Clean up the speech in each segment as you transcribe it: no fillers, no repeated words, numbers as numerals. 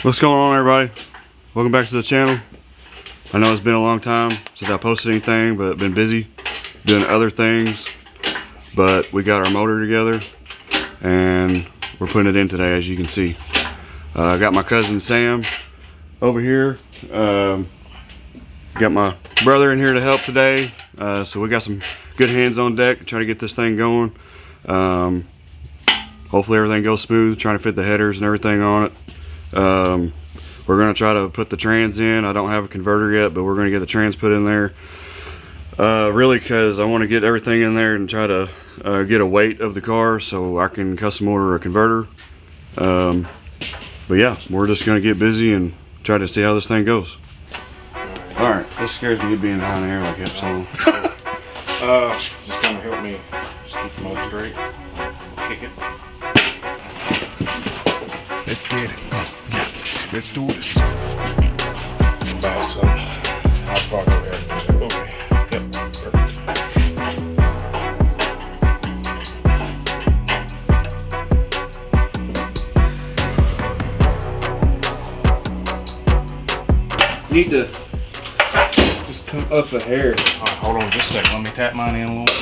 What's going on, everybody? Welcome back to the channel. I know it's been a long time since I posted anything, but I've been busy doing other things. But we got our motor together and we're putting it in today, as you can see. I got my cousin Sam over here. Got my brother in here to help today. So we got some good hands on deck to try to get this thing going. Hopefully everything goes smooth, trying to fit the headers and everything on it. We're going to try to put the trans in. I don't have a converter yet, but we're going to get the trans put in there. Really because I want to get everything in there and try to get a weight of the car so I can custom order a converter. But yeah, we're just going to get busy and try to see how this thing goes. Alright, this scares me being down there like that song. Just kind of help me just keep the motor straight. Kick it. Let's get it. Yeah, let's do this. Back, so I'll park over there. Okay. Yep. Perfect. Need to just come up a hair. Alright, hold on just a second. Let me tap mine in a little.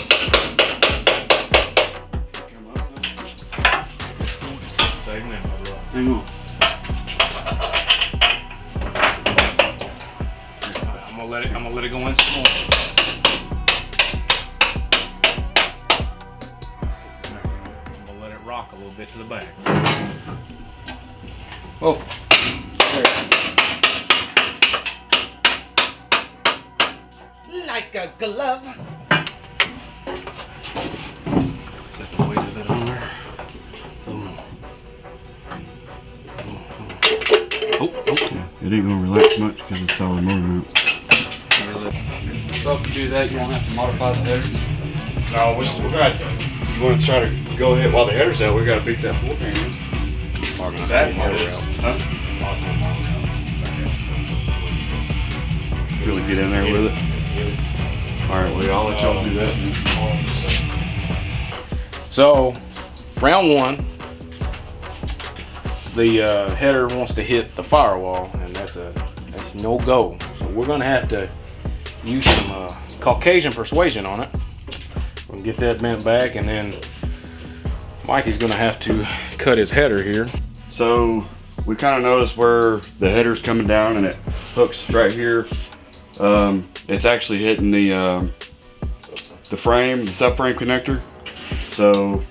Let's do this. Save me, my bro. Hang on. I'm gonna let it go in some more. I'm gonna let it rock a little bit to the back. Oh. Like a glove. Is that the weight of it on there? Oh. It ain't going to relax much because it's solid motor mount. So if you do that, you won't have to modify the header. No, we're going to, you want to try to go ahead while the header's out, we got to beat that floor pan in. That motor out. Huh? Really get in there with it. Alright, well, I'll let y'all do that. So, round one, the header wants to hit the firewall, and that's no go. So we're gonna have to use some Caucasian persuasion on it. We'll get that bent back, and then Mikey's gonna have to cut his header here. So we kind of noticed where the header's coming down and it hooks right here. It's actually hitting the frame, the subframe connector. So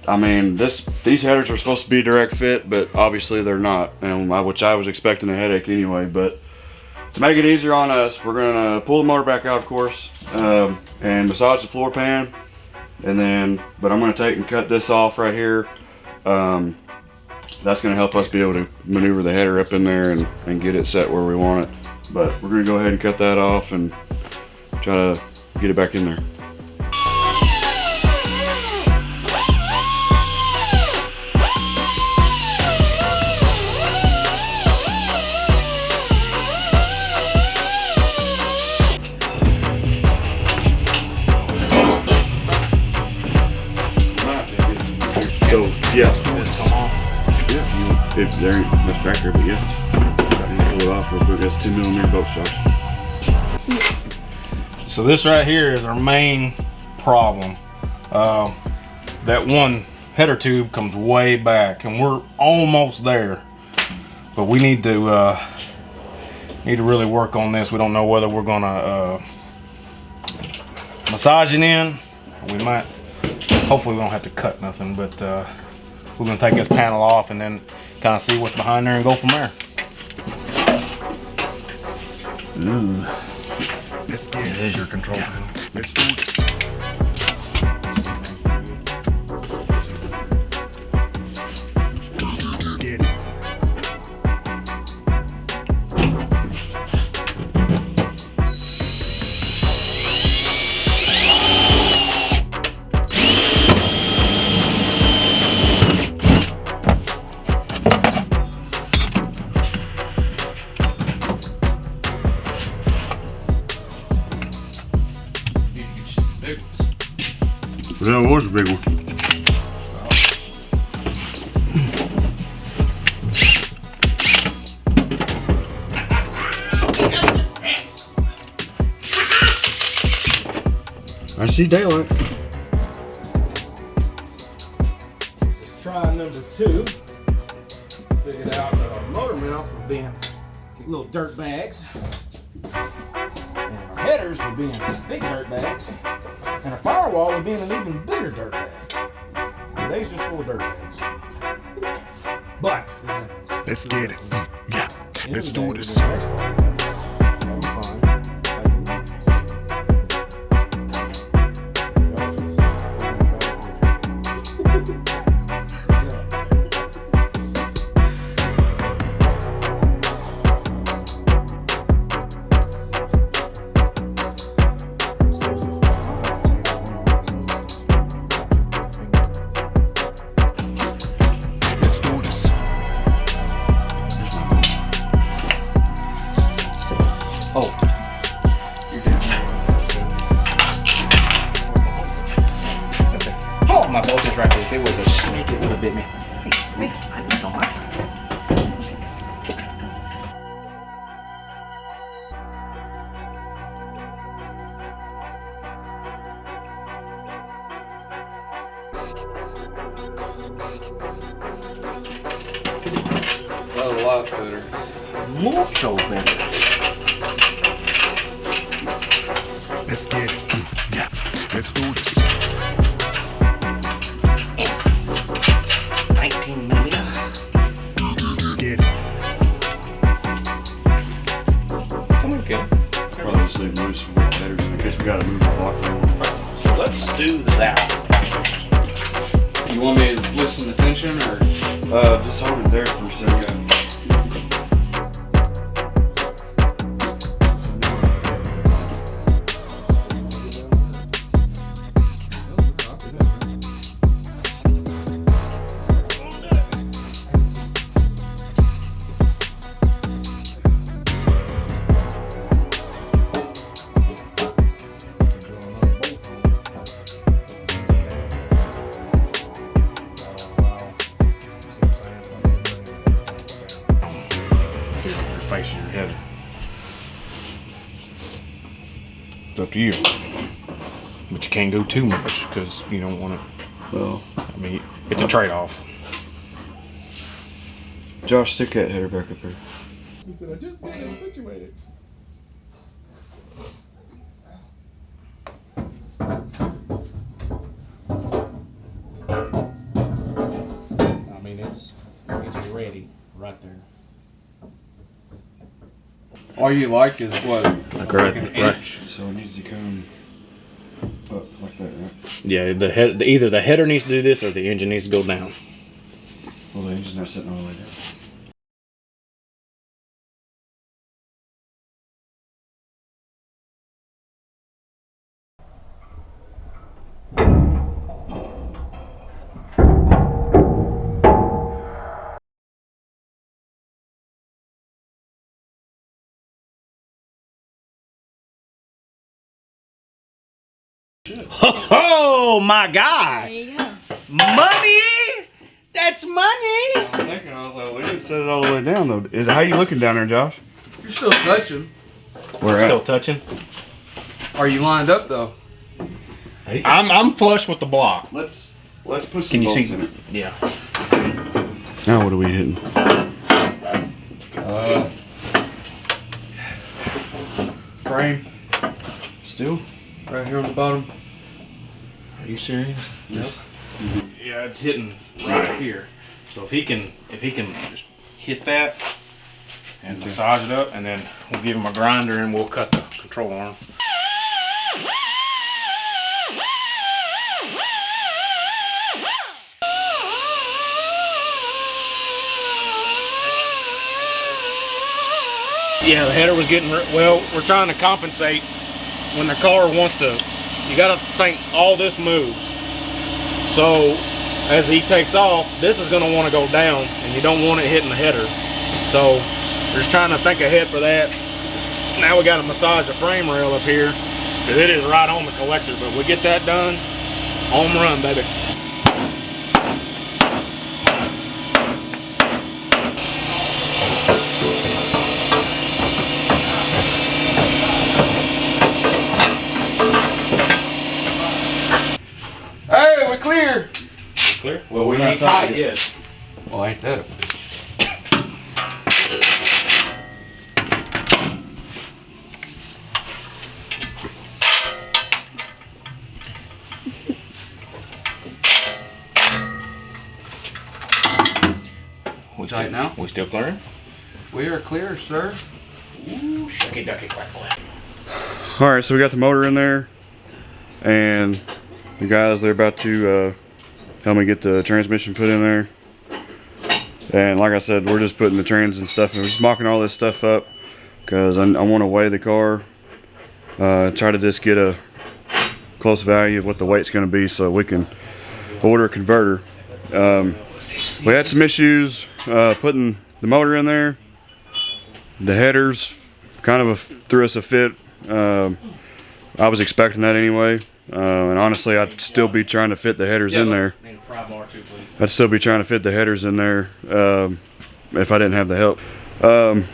I mean, these headers are supposed to be direct fit, but obviously they're not, and which I was expecting a headache anyway. But to make it easier on us, we're gonna pull the motor back out, of course, and massage the floor pan, and then, but I'm gonna take and cut this off right here. That's gonna help us be able to maneuver the header up in there and get it set where we want it. But we're gonna go ahead and cut that off and try to get it back in there. So yeah, if there ain't much back there, but yeah, pull it off real quick. That's 2mm bolt shock. So this right here is our main problem. That one header tube comes way back, and we're almost there, but we need to really work on this. We don't know whether we're gonna massage it in. We might. Hopefully we don't have to cut nothing, but we're gonna take this panel off and then kind of see what's behind there and go from there. Ooh. Let's get it. There's your control panel. Let's do this. Get it. That was a big one. see daylight. Try number 2. Figured out motor mounts were being little dirt bags, and our headers were being big dirt bags, and our firewall was being an even bigger dirt bag. And these just full of dirt bags. But Let's get it. Yeah, let's do this. Let's do this. Oh. Oh, my bolt is right there. If it was a snake, it would have bit me. Hey, I was on my side. Well, a lot better. Mucho better. Let's get it. Yeah, let's do this. 19 millimeter. Get it. Come on, kid. Probably just leave loose with the headers in case we gotta move the block around. So let's do that. You want me to loosen the tension or? Just hold it there for a second. Facing your header. It's up to you. But you can't go too much because you don't want it. Well, I mean, it's a trade-off. Josh, stick that header back up here. He said, I just got it situated. I mean, it's ready right there. All you like is what? Like an inch. So it needs to come up like that, right? Yeah, either the header needs to do this or the engine needs to go down. Well, the engine's not sitting all the way down. Oh, my guy. There you go. Money? That's money. I was thinking, I was like, we didn't set it all the way down though. How you looking down there, Josh? You're still touching. Where Still at? touching. Are you lined up though? I'm flush with the block. Let's put some Can you bolts see? in it. Yeah. Now what are we hitting? Frame Still? right here on the bottom. Are you serious? Yep. Yeah, it's hitting right here. So if he can just hit that and massage it up, and then we'll give him a grinder and we'll cut the control arm. Yeah, the header was getting, well, we're trying to compensate when the car wants to, you gotta think all this moves. So as he takes off, this is gonna wanna go down and you don't want it hitting the header. So we're just trying to think ahead for that. Now we gotta massage the frame rail up here because it is right on the collector, but we get that done, home run, baby. ain't tight yet. Well, ain't that a tight now? We still clearing? We are clear, sir. Ooh, shucky ducky quack quack. All right, so we got the motor in there, and the guys, they're about to help me get the transmission put in there. And like I said, we're just putting the trans and stuff, and we're just mocking all this stuff up because I want to weigh the car, try to just get a close value of what the weight's going to be so we can order a converter. We had some issues putting the motor in there. The headers kind of threw us a fit. I was expecting that anyway, and honestly, I'd still be trying to fit the headers in there. Need a fry bar too, please. I'd still be trying to fit the headers in there if I didn't have the help. But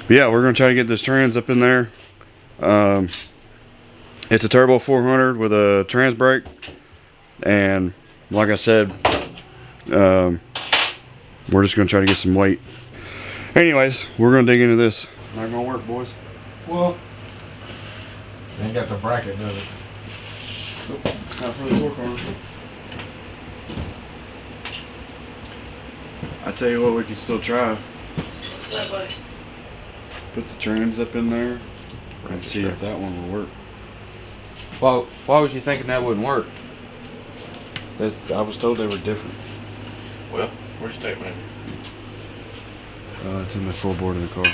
yeah, we're gonna try to get this trans up in there. It's a turbo 400 with a trans brake, and like I said, we're just gonna try to get some weight. Anyways, we're gonna dig into this. Not gonna work, boys. Well, they ain't got the bracket, does it? Not for the torque arm. I tell you what, we can still try. Put the trans up in there and see if that one will work. Well, why was you thinking that wouldn't work? I was told they were different. Well, where's your tape measure? It's in the floorboard of the car.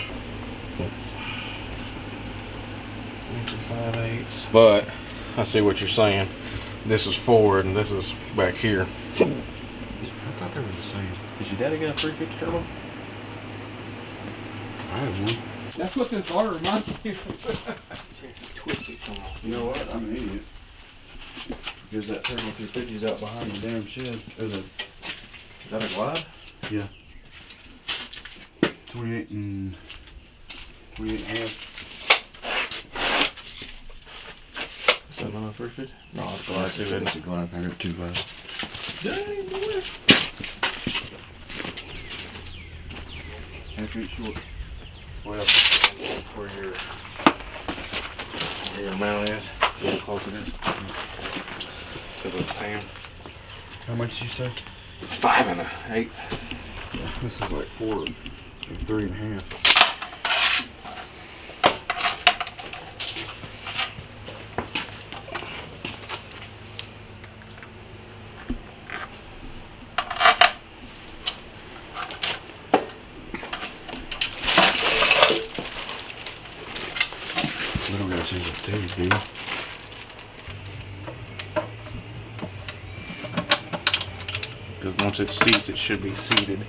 5/8. But I see what you're saying. This is forward and this is back here. I thought they were the same. Did your daddy get a 350 turbo? I have one. That's what this water reminds me of. You know what? I'm an idiot. Because that turbo 350 is out behind the damn shed. Is that a glide? Yeah. 28 and a half. Is that another 350? No, it's a glide too, isn't It's a glide. I got two glides. Dang, boy. Half inch short. Well, where your mount is. See how close it is to the pan. How much did you say? 5 1/8. This is like 4 and 3 and a half. We don't gotta change the days, do we? Because once it seats, it should be seated.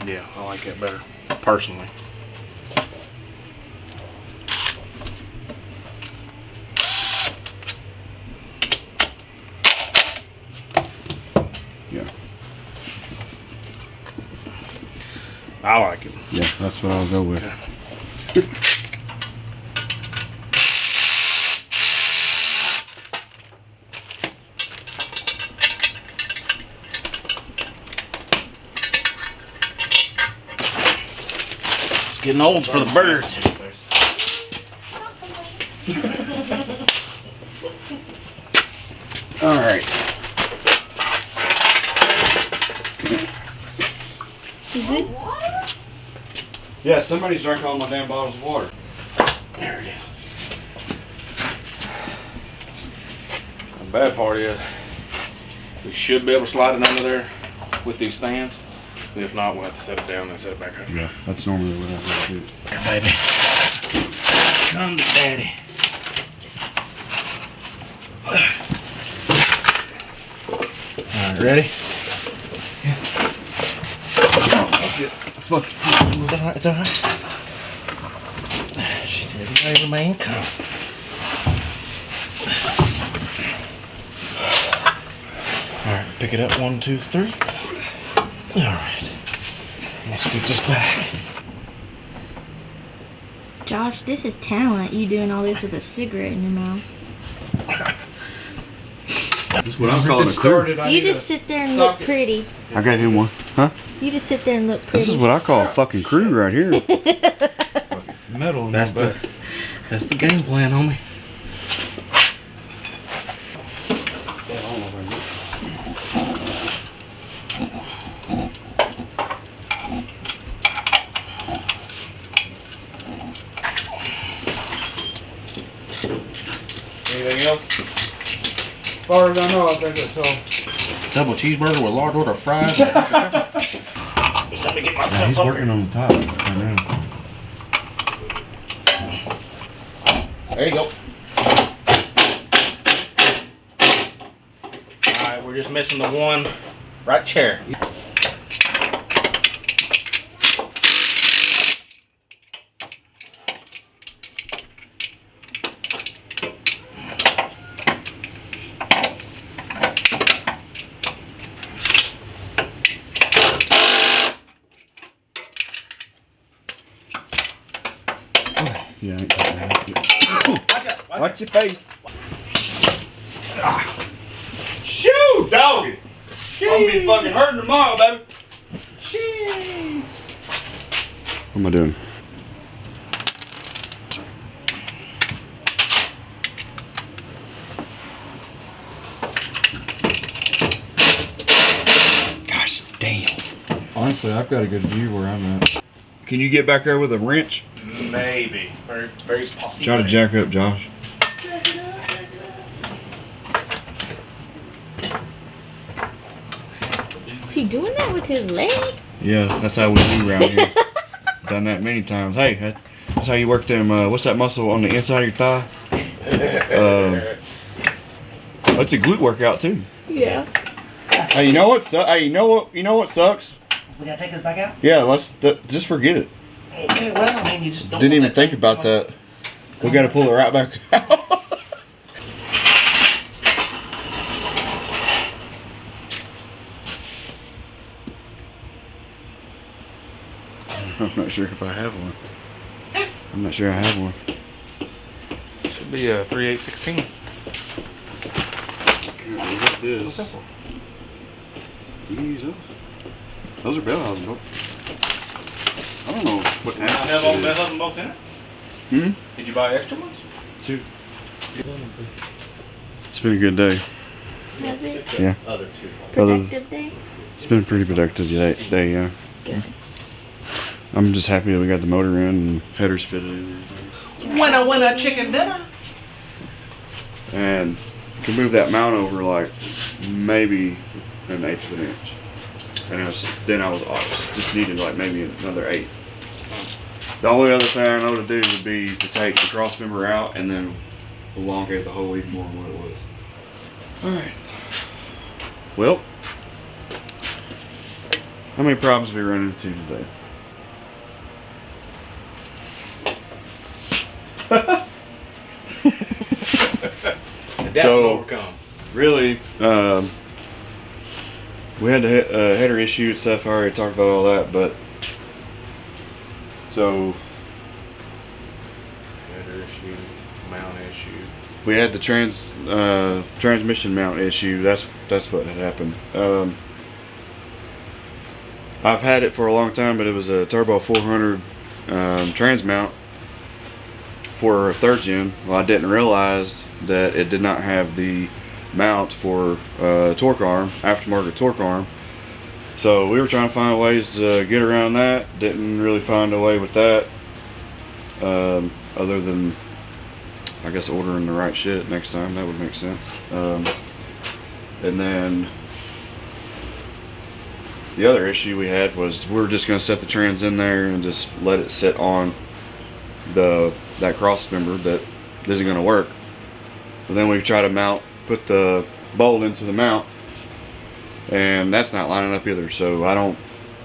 Yeah, I like that better, personally. Yeah. I like it. Yeah, that's what I'll go with. Okay. It's getting old for the birds. All right. You good? Yeah, somebody's drank all my damn bottles of water. There it is. The bad part is we should be able to slide it under there with these stands. If not, we'll have to set it down and set it back up. Yeah, that's normally what I do. Here, baby. Come to daddy. Alright, ready? Fuck. It's alright, it's alright. She didn't remain calm. Alright, pick it up. 1, 2, 3. Alright. Let's scoot this back. Josh, this is talent. You doing all this with a cigarette in your mouth. This is what I'm calling a crew. You just sit there and look pretty. I got him one. Huh? You just sit there and look pretty. This is what I call a fucking crew right here. Metal. That's the game plan, homie. Anything else? As far as I know, I think that's all. Double cheeseburger with large order fries. Somebody get Yeah, myself he's up working on the top right now. There you go. Alright, we're just missing the one right chair. Yeah, I ain't talking about that. Watch your face. Shoo, doggy. I'm gonna be fucking hurting tomorrow, baby. What am I doing? Gosh damn. Honestly, I've got a good view where I'm at. Can you get back there with a wrench? Maybe. Very, very possible. Try to jack up, Josh. Is he doing that with his leg? Yeah, that's how we do around here. Done that many times. Hey, that's how you work them. What's that muscle on the inside of your thigh? That's a glute workout too. Yeah. Hey, you know what? Hey, you know what sucks? We gotta take this back out? Yeah, just forget it. Okay, well, I mean, you just don't. Didn't even think about that. We got to pull it right back out. I'm not sure if I have one. I'm not sure I have one. Should be a 3/8/16. Look at this. You can use those. Those are bell housing, though. I don't know what Have all of them both in it? Hmm? Did you buy extra ones? Two. It's been a good day. Has it? Yeah. Other two. Productive day? It's been a pretty productive day, yeah. Good. I'm just happy that we got the motor in and headers fitted in. Winner, chicken dinner. And can move that mount over like maybe 1/8 of an inch. And then I was just needed like maybe another 1/8. The only other thing I know to do would be to take the cross member out and then elongate the hole even more than what it was. Alright. Well, how many problems have we run into today? So, really, we had the header issue and stuff. I already talked about all that, but so Header issue, mount issue. we had the transmission mount issue. That's what had happened. I've had it for a long time, but it was a Turbo 400 trans mount for a 3rd gen. Well, I didn't realize that it did not have the mount for torque arm, aftermarket torque arm. So we were trying to find ways to get around that. Didn't really find a way with that, other than I guess ordering the right shit next time. That would make sense. And then the other issue we had was we were just going to set the trans in there and just let it sit on that cross member that isn't going to work. But then we try to put the bolt into the mount, and that's not lining up either. So I don't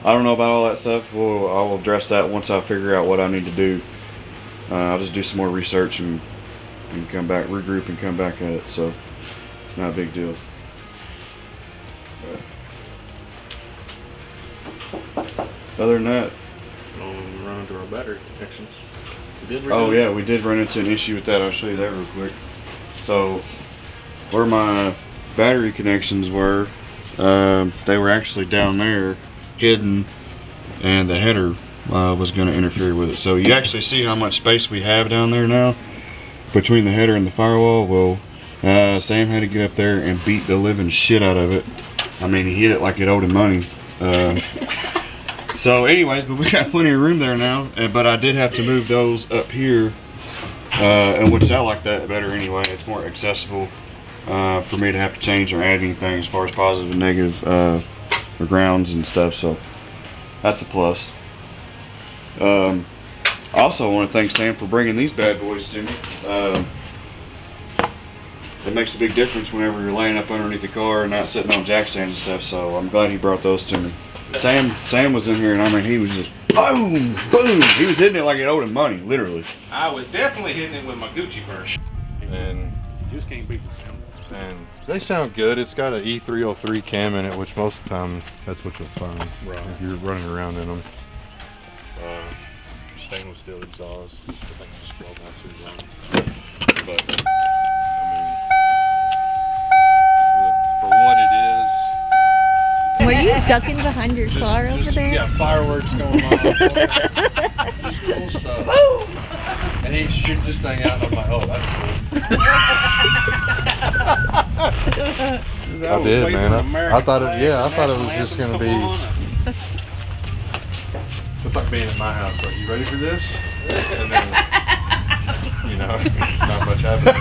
know about all that stuff. I will address that once I figure out what I need to do. I'll just do some more research and come back, regroup and come back at it. So not a big deal. Other than that, Run into our battery connections. oh yeah, we did run into an issue with that. I'll show you that real quick. So where my battery connections were, they were actually down there, hidden, and the header was going to interfere with it. So you actually see how much space we have down there now between the header and the firewall. Well, Sam had to get up there and beat the living shit out of it. I mean, he hit it like it owed him money. So anyways, but we got plenty of room there now, but I did have to move those up here, and which I like that better anyway. It's more accessible for me to have to change or add anything as far as positive and negative or grounds and stuff, so that's a plus. I also want to thank Sam for bringing these bad boys to me. It makes a big difference whenever you're laying up underneath the car and not sitting on jack stands and stuff, so I'm glad he brought those to me. Sam was in here, and I mean, he was just boom, boom. He was hitting it like it owed him money, literally. I was definitely hitting it with my Gucci purse. And You just can't beat the sound. and they sound good. It's got an E303 cam in it, which most of the time that's what you'll find if you're running around in them. Stainless steel exhaust. I think it's 12 ounces long. But I mean, for what it is. Were you ducking behind your car over there? Yeah, fireworks going on. Just cool stuff. And he shoots this thing out, and I'm like, oh, that's cool. I did, man. I thought it. Yeah, I thought it was just gonna be. It's like being at my house. Are you ready for this? And then, not much happened.